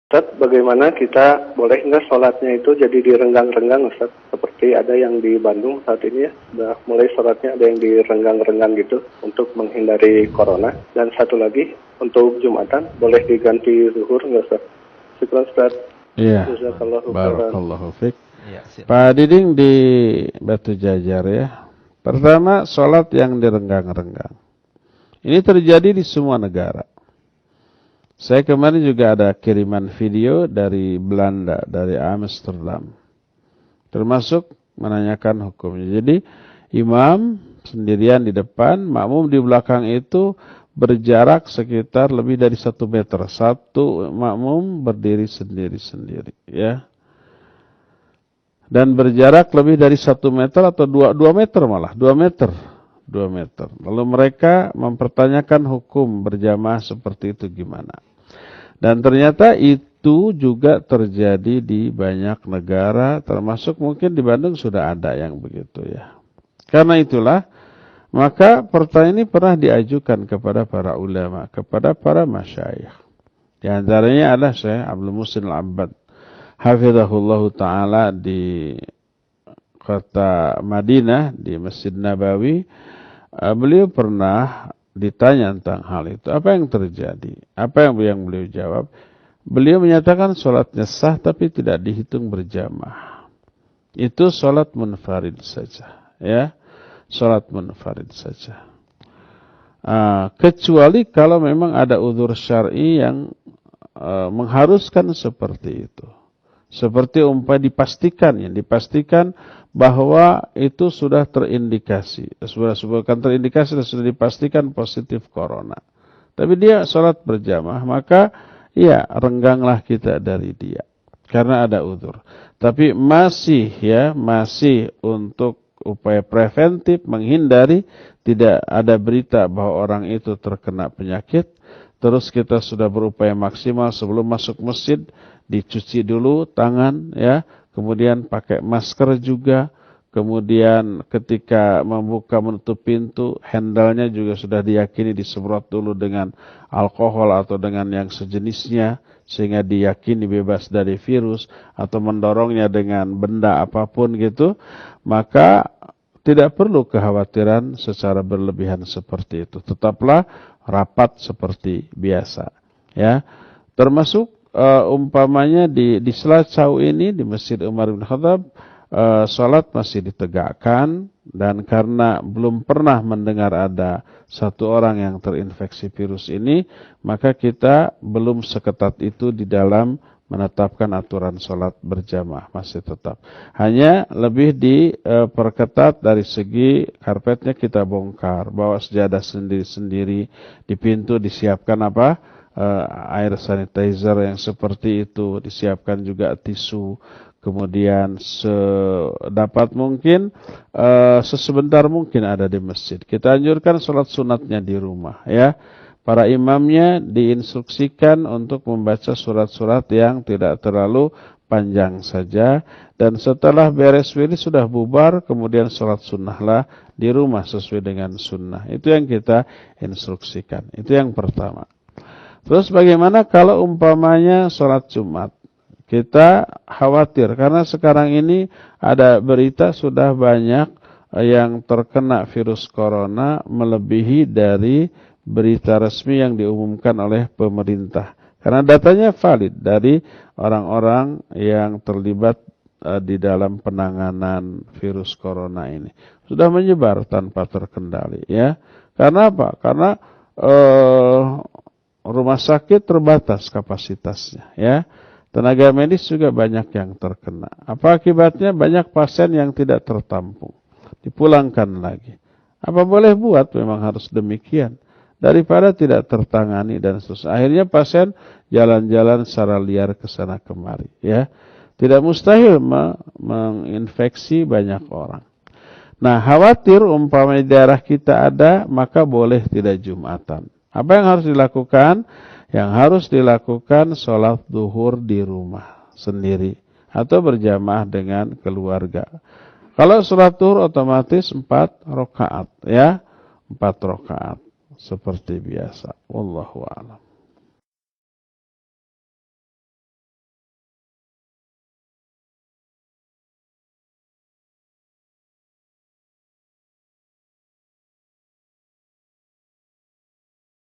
Ustaz, bagaimana kita boleh nggak sholatnya itu jadi direnggang-renggang, Ustaz? Seperti ada yang di Bandung saat ini ya, sudah mulai sholatnya ada yang direnggang-renggang gitu untuk menghindari corona. Dan satu lagi, untuk Jumatan boleh diganti zuhur nggak, Ustaz? Syukran, Ustaz. Iya, Jazakallahu khairan. barakallahu fiik. Ya, Pak Diding di Batu Jajar ya. Pertama, sholat yang direnggang-renggang. Ini terjadi di semua negara. Saya kemarin juga ada kiriman video dari Belanda, dari Amsterdam. Termasuk menanyakan hukumnya. Jadi imam sendirian di depan, makmum di belakang itu berjarak sekitar lebih dari 1 meter. Satu makmum berdiri sendiri-sendiri. Ya. Dan berjarak lebih dari 1 meter atau 2 meter malah. 2 meter. 2 meter. Lalu mereka mempertanyakan hukum berjamaah seperti itu gimana. Dan ternyata itu juga terjadi di banyak negara, termasuk mungkin di Bandung sudah ada yang begitu ya. Karena itulah, maka pertanyaan ini pernah diajukan kepada para ulama, kepada para masyayikh. Di antaranya adalah Syekh Abdul Muhsin Al-Abbad, hafizahullah ta'ala di kota Madinah, di Masjid Nabawi. Beliau pernah ditanya tentang hal itu. Apa yang terjadi? Apa yang beliau jawab? Beliau menyatakan sholatnya sah tapi tidak dihitung berjamaah. Itu sholat munfarid saja. Ya, sholat munfarid saja. Kecuali kalau memang ada uzur syar'i yang mengharuskan seperti itu. Seperti dipastikan bahwa itu sudah terindikasi. Sudah terindikasi dan sudah dipastikan positif corona. Tapi dia sholat berjamaah, maka ya rengganglah kita dari dia. Karena ada uzur. Tapi masih untuk upaya preventif menghindari tidak ada berita bahwa orang itu terkena penyakit. Terus kita sudah berupaya maksimal sebelum masuk masjid, dicuci dulu tangan ya, kemudian pakai masker juga, kemudian ketika membuka menutup pintu, handle-nya juga sudah diyakini disemprot dulu dengan alkohol atau dengan yang sejenisnya sehingga diyakini bebas dari virus, atau mendorongnya dengan benda apapun gitu, maka tidak perlu kekhawatiran secara berlebihan seperti itu. Tetaplah rapat seperti biasa ya. Termasuk umpamanya di salat saw ini di Masjid Umar bin Khattab, salat masih ditegakkan, dan karena belum pernah mendengar ada satu orang yang terinfeksi virus ini, maka kita belum seketat itu di dalam menetapkan aturan salat berjamaah, masih tetap. Hanya lebih diperketat dari segi karpetnya kita bongkar, bawa sejadah sendiri-sendiri, di pintu disiapkan air sanitizer yang seperti itu, disiapkan juga tisu, kemudian sedapat mungkin sesebentar mungkin ada di masjid. Kita anjurkan sholat sunatnya di rumah ya. Para imamnya diinstruksikan untuk membaca surat-surat yang tidak terlalu panjang saja, dan setelah beres wirid sudah bubar, kemudian sholat sunnahlah di rumah sesuai dengan sunnah. Itu yang kita instruksikan. Itu yang pertama. Terus bagaimana kalau umpamanya sholat Jumat? Kita khawatir karena sekarang ini ada berita sudah banyak yang terkena virus corona melebihi dari berita resmi yang diumumkan oleh pemerintah. Karena datanya valid dari orang-orang yang terlibat di dalam penanganan virus corona ini. Sudah menyebar tanpa terkendali ya. Karena apa? Karena rumah sakit terbatas kapasitasnya ya. Tenaga medis juga banyak yang terkena. Apa akibatnya? Banyak pasien yang tidak tertampung, dipulangkan lagi. Apa boleh buat? Memang harus demikian. Daripada tidak tertangani dan seterusnya. Akhirnya pasien jalan-jalan secara liar ke sana kemari ya. Tidak mustahil menginfeksi banyak orang. Nah, khawatir umpamanya di daerah kita ada, maka boleh tidak Jumatan. Apa yang harus dilakukan? Yang harus dilakukan sholat duhur di rumah sendiri atau berjamaah dengan keluarga. Kalau sholat duhur otomatis 4 rakaat ya, 4 rakaat seperti biasa. Wallahu a'lam.